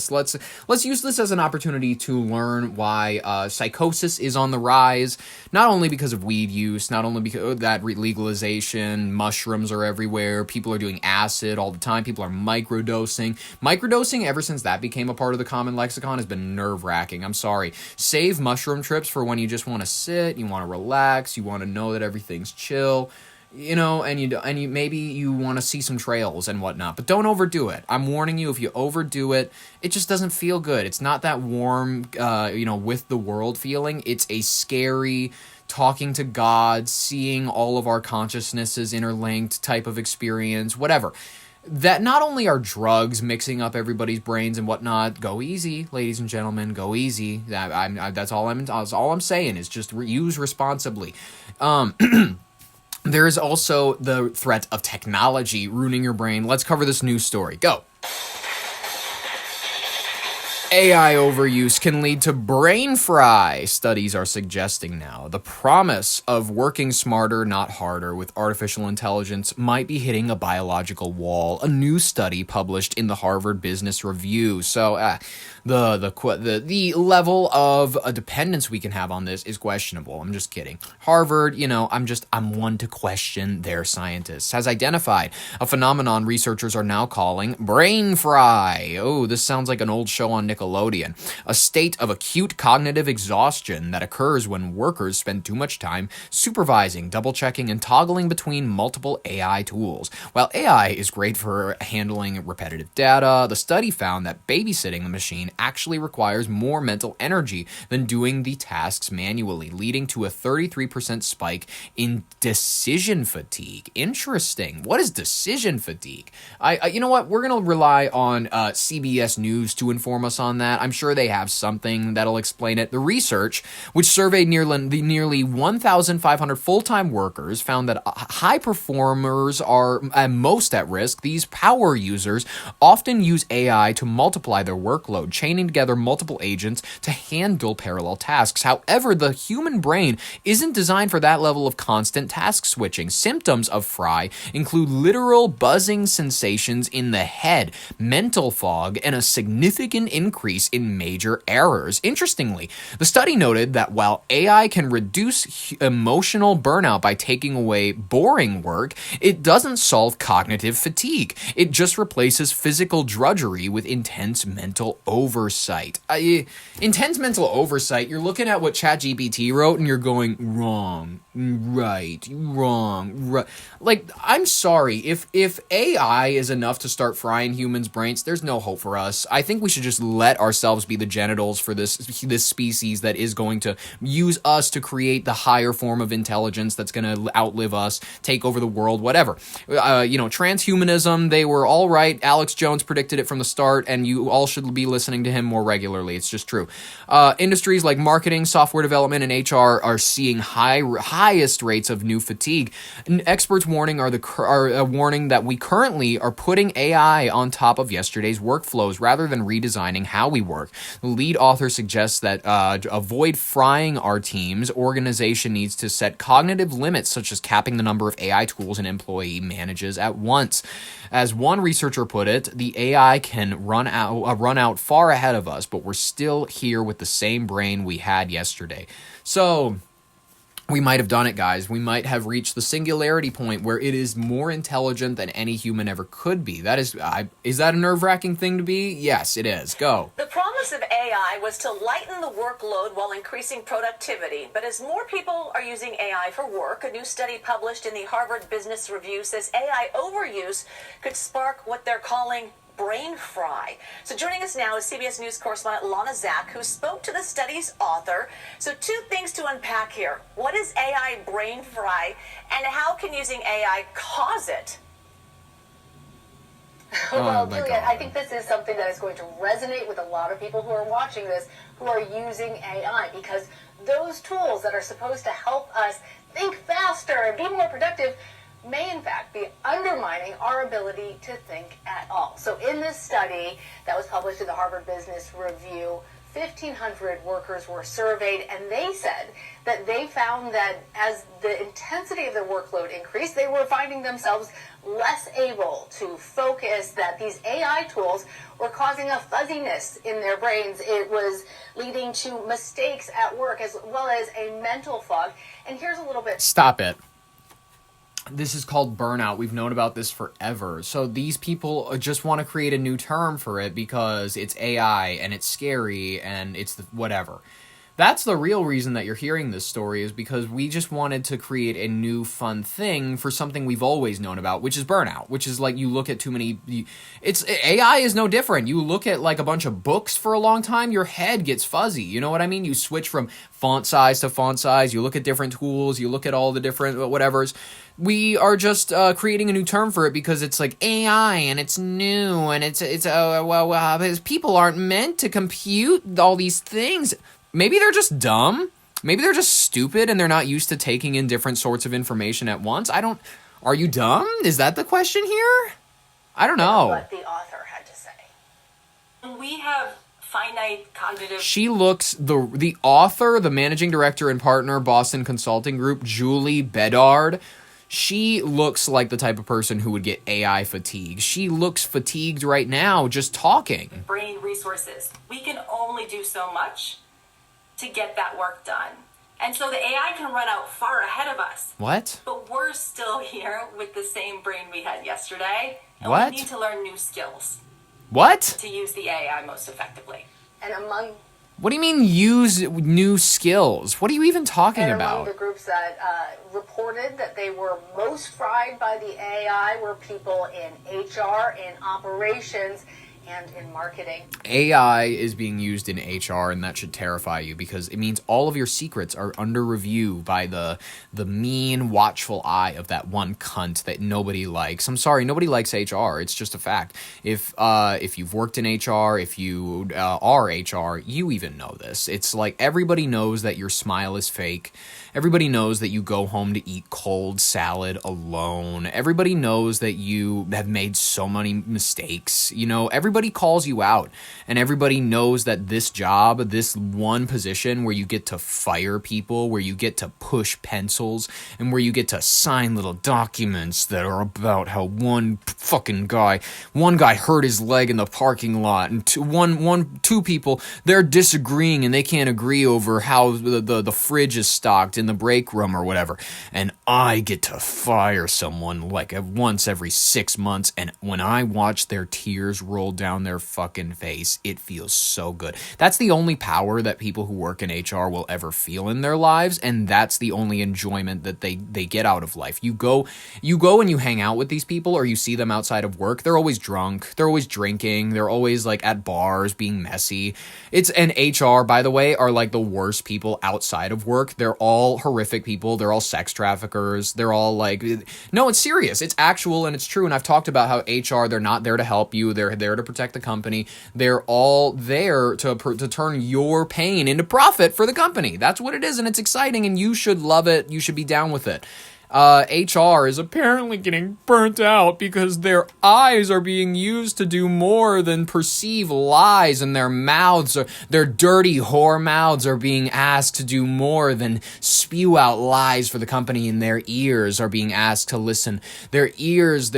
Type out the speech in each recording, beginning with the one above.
Let's use this as an opportunity to learn why psychosis is on the rise, not only because of weed use, not only because of that legalization, mushrooms are everywhere, people are doing acid all the time, people are microdosing. Microdosing, ever since that became a part of the common lexicon, has been nerve-wracking. I'm sorry. Save mushroom trips for when you just want to sit, you want to relax, you want to know that everything's chill. And you maybe you want to see some trails and whatnot, but don't overdo it. I'm warning you, if you overdo it, it just doesn't feel good. It's not that warm, with the world feeling. It's a scary, talking to God, seeing all of our consciousnesses interlinked type of experience, whatever. That not only are drugs mixing up everybody's brains and whatnot. Go easy, ladies and gentlemen. Go easy. That's all I'm saying is just use responsibly. There is also the threat of technology ruining your brain. Let's cover this news story. Go. AI overuse can lead to brain fry, studies are suggesting now. The promise of working smarter, not harder, with artificial intelligence might be hitting a biological wall. A new study published in the Harvard Business Review. So, the level of a dependence we can have on this is questionable. I'm just kidding. Harvard, I'm one to question their scientists, has identified a phenomenon researchers are now calling brain fry. Oh, this sounds like an old show on Nickelodeon. A state of acute cognitive exhaustion that occurs when workers spend too much time supervising, double-checking, and toggling between multiple AI tools. While AI is great for handling repetitive data, the study found that babysitting the machine actually requires more mental energy than doing the tasks manually, leading to a 33% spike in decision fatigue. Interesting. What is decision fatigue? You know what? We're going to rely on CBS News to inform us on that. I'm sure they have something that'll explain it. The research, which surveyed nearly 1,500 full-time workers, found that high performers are most at risk. These power users often use AI to multiply their workload, chaining together multiple agents to handle parallel tasks. However, the human brain isn't designed for that level of constant task switching. Symptoms of fry include literal buzzing sensations in the head, mental fog, and a significant increase in major errors. Interestingly, the study noted that while AI can reduce emotional burnout by taking away boring work, it doesn't solve cognitive fatigue. It just replaces physical drudgery with intense mental oversight. Intense mental oversight, you're looking at what ChatGPT wrote and you're going, wrong, right, wrong, right. Like, I'm sorry, if AI is enough to start frying humans' brains, there's no hope for us. I think we should just let ourselves be the genitals for this species that is going to use us to create the higher form of intelligence that's going to outlive us, take over the world, whatever. Transhumanism, they were all right. Alex Jones predicted it from the start, and you all should be listening to him more regularly. It's just true. Industries like marketing, software development, and HR are seeing highest rates of new fatigue. Experts warning are warning that we currently are putting AI on top of yesterday's workflows rather than redesigning how we work. The lead author suggests that avoid frying our teams. Organization needs to set cognitive limits, such as capping the number of AI tools an employee manages at once. As one researcher put it, the AI can run out far ahead of us, but we're still here with the same brain we had yesterday. So we might have done it, guys. We might have reached the singularity point where it is more intelligent than any human ever could be. Is that a nerve-wracking thing to be? Yes, it is. Go. The promise of AI was to lighten the workload while increasing productivity. But as more people are using AI for work, a new study published in the Harvard Business Review says AI overuse could spark what they're calling brain fry. So joining us now is CBS News correspondent Lana Zak, who spoke to the study's author. So two things to unpack here. What is AI brain fry, and how can using AI cause it? Well, Juliet, I think this is something that is going to resonate with a lot of people who are watching this, who are using AI, because those tools that are supposed to help us think faster and be more productive may in fact be undermining our ability to think at all. So in this study that was published in the Harvard Business Review, 1,500 workers were surveyed, and they said that they found that as the intensity of their workload increased, they were finding themselves less able to focus, that these AI tools were causing a fuzziness in their brains. It was leading to mistakes at work as well as a mental fog. And here's a little bit. Stop it. This is called burnout. We've known about this forever. So these people just want to create a new term for it because it's AI and it's scary and it's whatever. That's the real reason that you're hearing this story, is because we just wanted to create a new fun thing for something we've always known about, which is burnout, which is like you look at too many... AI is no different. You look at like a bunch of books for a long time, your head gets fuzzy. You know what I mean? You switch from font size to font size. You look at different tools. You look at all the different whatevers. We are just creating a new term for it because it's like AI and it's new and it's people aren't meant to compute all these things. Maybe they're just dumb. Maybe they're just stupid and they're not used to taking in different sorts of information at once. Are you dumb? Is that the question here? I don't know. What the author had to say. We have finite cognitive... She looks, the author, the managing director and partner, Boston Consulting Group, Julie Bedard, she looks like the type of person who would get AI fatigue. She looks fatigued right now just talking. Brain resources. We can only do so much to get that work done. And so the AI can run out far ahead of us. What? But we're still here with the same brain we had yesterday. And What? we need to learn new skills What? to use the AI most effectively. And among What do you mean use new skills? What are you even talking among about? the groups that reported that they were most fried by the AI were people in HR, in operations, and in marketing. AI is being used in HR, and that should terrify you because it means all of your secrets are under review by the mean, watchful eye of that one cunt that nobody likes. I'm sorry, nobody likes HR. It's just a fact. If you've worked in HR, if you are HR, you even know this. It's like everybody knows that your smile is fake. Everybody knows that you go home to eat cold salad alone. Everybody knows that you have made so many mistakes. You know, everybody calls you out, and everybody knows that this job, this one position where you get to fire people, where you get to push pencils, and where you get to sign little documents that are about how one guy hurt his leg in the parking lot, and two people, they're disagreeing and they can't agree over how the fridge is stocked in the break room or whatever, and I get to fire someone like once every 6 months, and when I watch their tears roll down their fucking face, it feels so good. That's the only power that people who work in HR will ever feel in their lives, and that's the only enjoyment that they get out of life. You go and you hang out with these people, or you see them outside of work, they're always drunk, they're always drinking, they're always like at bars being messy. And HR, by the way, are like the worst people outside of work. They're all horrific people. They're all sex traffickers. They're all like, no, it's serious. It's actual and it's true. And I've talked about how HR, they're not there to help you. They're there to protect the company. They're all there to turn your pain into profit for the company. That's what it is. And it's exciting and you should love it. You should be down with it. HR is apparently getting burnt out because their eyes are being used to do more than perceive lies, and their dirty whore mouths are being asked to do more than spew out lies for the company, and their ears are being asked to listen. Their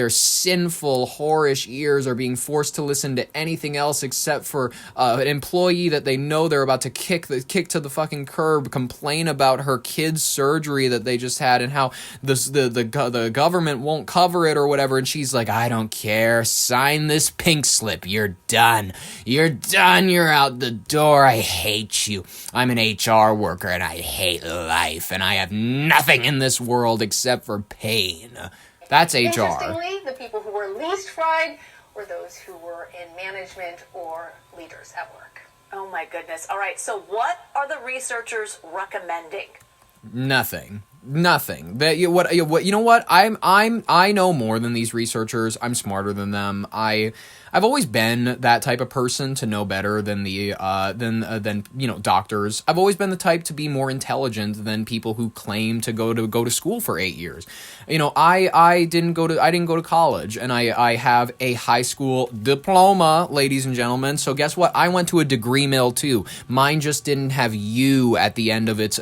sinful, whorish ears are being forced to listen to anything else except for an employee that they know they're about to kick to the fucking curb, complain about her kid's surgery that they just had and how the government won't cover it or whatever, and she's like, I don't care, sign this pink slip, you're done, you're out the door, I hate you, I'm an HR worker and I hate life, and I have nothing in this world except for pain. That's HR. Interestingly, the people who were least fried were those who were in management or leaders at work. Oh my goodness. All right, so what are the researchers recommending? Nothing. Nothing. What you know what? I know more than these researchers. I'm smarter than them. I've always been that type of person to know better than than doctors. I've always been the type to be more intelligent than people who claim to go to school for 8 years. I didn't go to college, and I have a high school diploma, ladies and gentlemen. So guess what? I went to a degree mill too. Mine just didn't have U at the end of its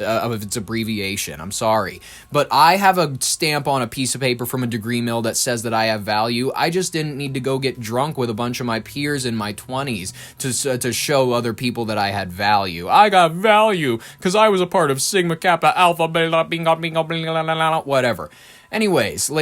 abbreviation. I'm sorry. But I have a stamp on a piece of paper from a degree mill that says that I have value. I just didn't need to go get drunk with a bunch of my peers in my 20s to show other people that I had value. I got value because I was a part of Sigma Kappa Alpha, blah, blah, blah, blah, blah, blah, blah, blah, whatever. Anyways,